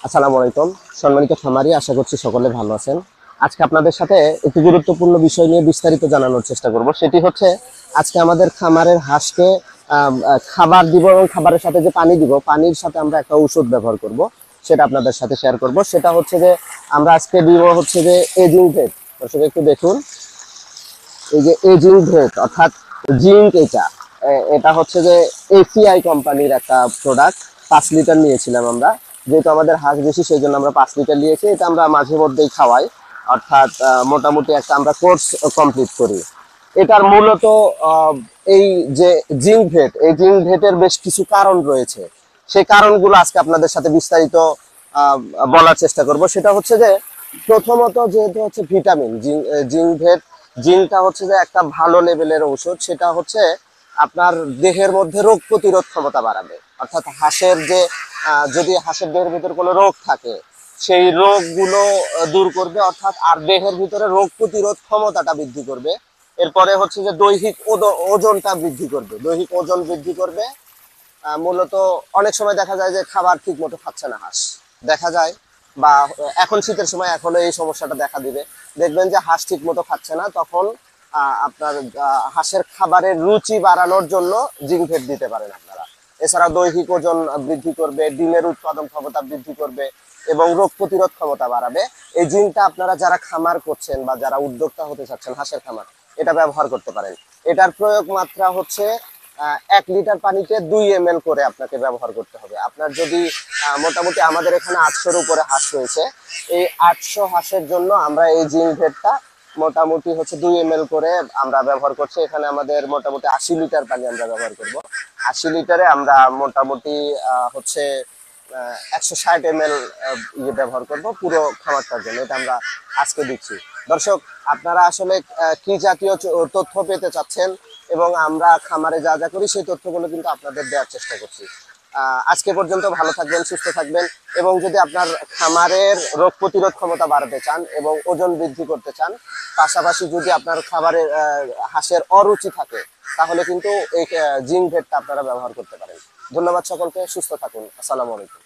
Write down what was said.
আসসালামু আলাইকুম সম্মানিত খামারি, আশা করছি সকলে ভালো আছেন। আজকে আপনাদের সাথে একটি গুরুত্বপূর্ণ বিষয় নিয়ে বিস্তারিত জানানোর চেষ্টা করব। সেটি হচ্ছে আজকে আমাদের খামারের হাঁসকে খাবার দিব এবং খাবারের সাথে যে পানি দিব, পানির সাথে আমরা একটা ঔষধ ব্যবহার করব, সেটা আপনাদের সাথে শেয়ার করব। সেটা হচ্ছে যে আমরা আজকে দিব হচ্ছে যে এজিং ভেট। দর্শক একটু দেখুন, এই যে এজিং ভেট অর্থাৎ জিঙ্ক, এটা হচ্ছে যে এসিআই কোম্পানির একটা প্রোডাক্ট। 5 লিটার নিয়েছিলাম আমরা, যেহেতু আমাদের হাঁস বেশি সেই জন্য আমরা 5 লিটার নিয়েছি। এটা আমরা মাঝে মধ্যেই খাওয়াই, অর্থাৎ মোটামুটি একটা আমরা কোর্স কমপ্লিট করি। এটার মূলত আহ, এই যে জিঙ্ক ভেট, এই জিঙ্ক ভেটের বেশ কিছু কারণ রয়েছে। সেই কারণগুলো আজকে আপনাদের সাথে বিস্তারিত আহ, বলার চেষ্টা করব। সেটা হচ্ছে যে প্রথমত যেহেতু হচ্ছে ভিটামিন জিঙ্ক ভেট, জিঙ্কটা হচ্ছে যে একটা ভালো লেভেলের ঔষধ। সেটা হচ্ছে আপনার দেহের মধ্যে রোগ প্রতিরোধ ক্ষমতা বাড়াবে। অর্থাৎ হাঁসের যে যদি হাঁসের দেহের ভিতরে কোনো রোগ থাকে, সেই রোগগুলো দূর করবে, অর্থাৎ আর দেহের ভিতরে রোগ প্রতিরোধ ক্ষমতাটা বৃদ্ধি করবে। এরপরে হচ্ছে যে দৈহিক ওজনটা বৃদ্ধি করবে, দৈহিক ওজন বৃদ্ধি করবে। মূলত অনেক সময় দেখা যায় যে খাবার ঠিক মতো খাচ্ছে না হাঁস, দেখা যায়। বা এখন শীতের সময় এখনো এই সমস্যাটা দেখা দিবে। দেখবেন যে হাঁস ঠিক মতো খাচ্ছে না, তখন আপনার হাঁসের খাবারের রুচি বাড়ানোর জন্য জিঙ্ক ফেট দিতে পারেন আপনারা। এছাড়া দৈহিক ওজন বৃদ্ধি করবে, ডিমের উৎপাদন ক্ষমতা বৃদ্ধি করবে এবং রোগ প্রতিরোধ ক্ষমতা বাড়াবে। এই জিঙ্কটা আপনারা যারা খামার করছেন বা যারা উদ্যোক্তা হতে চাচ্ছেন হাঁসের খামার, এটা ব্যবহার করতে পারেন। এটার প্রয়োগ মাত্রা হচ্ছে 1 লিটার পানিতে 2 ml করে আপনাকে ব্যবহার করতে হবে। আপনার যদি মোটামুটি আমাদের এখানে 800-এর উপরে হাঁস রয়েছে, এই 800 হাঁসের জন্য আমরা এই জিঙ্ক ভেটটা মোটামুটি হচ্ছে 2 ml করে আমরা ব্যবহার করছি। এখানে আমাদের মোটামুটি 80 লিটার পানি আমরা ব্যবহার করব। 80 লিটারে আমরা মোটামুটি হচ্ছে 160 ml ইয়ে ব্যবহার করব পুরো খামারটার জন্য। এটা আমরা আজকে দিচ্ছি। দর্শক, আপনারা আসলে কি জাতীয় তথ্য পেতে চাচ্ছেন এবং আমরা খামারে যা যা করি সেই তথ্যগুলো কিন্তু আপনাদের দেওয়ার চেষ্টা করছি। আজকে পর্যন্ত ভালো থাকবেন, সুস্থ থাকবেন। এবং যদি আপনার খামারের রোগ প্রতিরোধ ক্ষমতা বাড়াতে চান এবং ওজন বৃদ্ধি করতে চান, পাশাপাশি যদি আপনার খাবারের হাঁসের অরুচি থাকে, তাহলে কিন্তু এই জিঙ্ক ভেটটা আপনারা ব্যবহার করতে পারেন। ধন্যবাদ সকলকে, সুস্থ থাকুন। আসসালামু আলাইকুম।